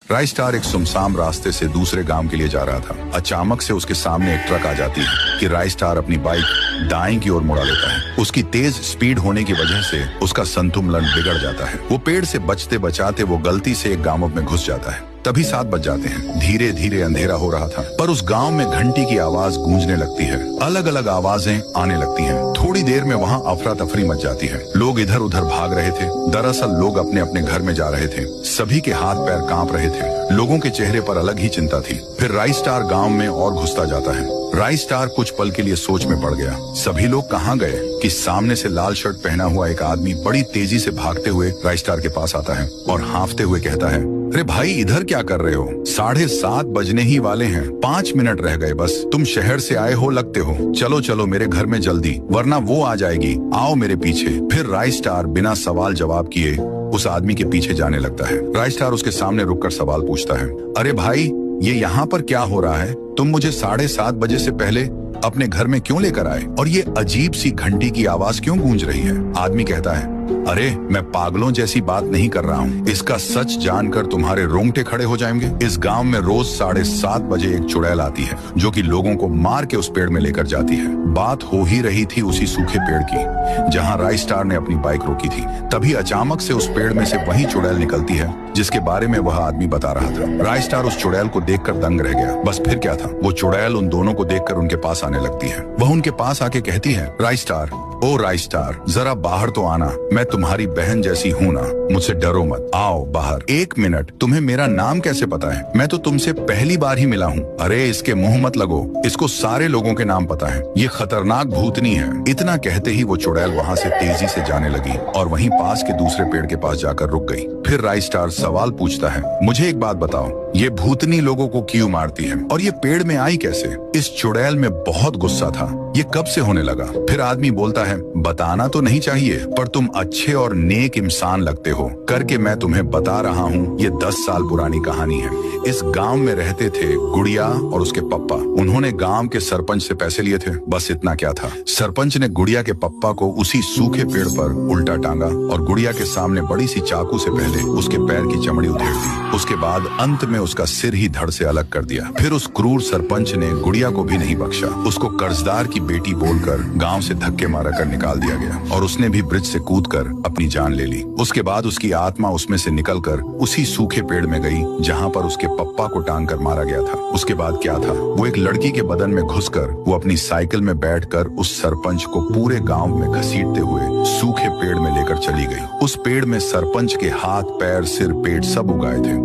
राइस्टार एक सुनसान रास्ते से दूसरे गांव के लिए जा रहा था। अचानक से उसके सामने एक ट्रक आ जाती है कि राइस्टार अपनी बाइक दाएं की ओर मुड़ा लेता है। उसकी तेज स्पीड होने की वजह से उसका संतुलन बिगड़ जाता है। वो पेड़ से बचते बचाते वो गलती से एक गांव में घुस जाता है। तभी 7 बज जाते हैं। धीरे धीरे अंधेरा हो रहा था, पर उस गांव में घंटी की आवाज गूंजने लगती है। अलग अलग आवाजें आने लगती हैं। थोड़ी देर में वहां अफरा तफरी मच जाती है। लोग इधर उधर भाग रहे थे। दरअसल लोग अपने अपने घर में जा रहे थे। सभी के हाथ पैर कांप रहे थे। लोगों के चेहरे पर अलग ही चिंता थी। फिर राइस्टार गांव में और घुसता जाता है। राइस्टार कुछ पल के लिए सोच में पड़ गया। सभी लोग कहाँ गए कि सामने से लाल शर्ट पहना हुआ एक आदमी बड़ी तेजी से भागते हुए राइस्टार के पास आता है और हांफते हुए कहता है, अरे भाई, इधर क्या कर रहे हो? 7:30 बजने ही वाले हैं। 5 मिनट रह गए बस। तुम शहर से आए हो लगते हो। चलो चलो मेरे घर में जल्दी, वरना वो आ जाएगी। आओ मेरे पीछे। फिर राइस्टार बिना सवाल जवाब किए उस आदमी के पीछे जाने लगता है। राइस्टार उसके सामने रुककर सवाल पूछता है, अरे भाई, ये यहाँ पर क्या हो रहा है? तुम मुझे 7:30 बजे से पहले अपने घर में क्यों लेकर आए? और ये अजीब सी घंटी की आवाज क्यों गूंज रही है? आदमी कहता है, अरे मैं पागलों जैसी बात नहीं कर रहा हूँ। इसका सच जानकर तुम्हारे रोंगटे खड़े हो जाएंगे। इस गांव में रोज 7:30 बजे एक चुड़ैल आती है जो कि लोगों को मार के उस पेड़ में लेकर जाती है। बात हो ही रही थी उसी सूखे पेड़ की जहाँ राइस्टार ने अपनी बाइक रोकी थी। तभी अचानक से उस पेड़ में से वही चुड़ैल निकलती है जिसके बारे में वह आदमी बता रहा था। राइस्टार उस चुड़ैल को देखकर दंग रह गया। बस फिर क्या था, वो चुड़ैल उन दोनों को देखकर उनके पास आने लगती है। वह उनके पास आके कहती है, राइस्टार, ओ राइस्टार, जरा बाहर तो आना। मैं तुम्हारी बहन जैसी हूँ ना, मुझसे डरो मत। आओ बाहर। 1 मिनट, तुम्हें मेरा नाम कैसे पता है? मैं तो तुमसे पहली बार ही मिला हूँ। अरे इसके मुंह मत लगो, इसको सारे लोगों के नाम पता है। ये खतरनाक भूतनी है। इतना कहते ही वो चुड़ैल वहाँ से तेजी से जाने लगी और वहीं पास के दूसरे पेड़ के पास जाकर रुक गई। फिर राइस्टार सवाल पूछता है, मुझे एक बात बताओ, ये भूतनी लोगों को क्यों मारती है और ये पेड़ में आई कैसे? इस चुड़ैल में बहुत गुस्सा था। ये कब से होने लगा? फिर आदमी बोलता है, बताना तो नहीं चाहिए, पर तुम अच्छे और नेक इंसान लगते हो करके मैं तुम्हें बता रहा हूँ। ये 10 साल पुरानी कहानी है। इस गांव में रहते थे गुड़िया और उसके पप्पा। उन्होंने गांव के सरपंच से पैसे लिए थे। बस इतना क्या था, सरपंच ने गुड़िया के पप्पा को उसी सूखे पेड़ पर उल्टा टांगा और गुड़िया के सामने बड़ी सी चाकू से पहले उसके पैर की चमड़ी उधेड़ दी। उसके बाद अंत में उसका सिर ही धड़ से अलग कर दिया। फिर उस क्रूर सरपंच ने गुड़िया को भी नहीं बख्शा। उसको कर्जदार की बेटी बोलकर गांव से धक्के मारा कर निकाल दिया गया और उसने भी ब्रिज से कूदकर अपनी जान ले ली। उसके बाद उसकी आत्मा उसमें से निकलकर उसी सूखे पेड़ में गई जहां पर उसके पप्पा को टांग कर मारा गया था। उसके बाद क्या था, वो एक लड़की के बदन में घुसकर वो अपनी साइकिल में बैठकर उस सरपंच को पूरे गांव में घसीटते हुए सूखे पेड़ में लेकर चली गई। उस पेड़ में सरपंच के हाथ, पैर, सिर, पेट सब उगाए थे।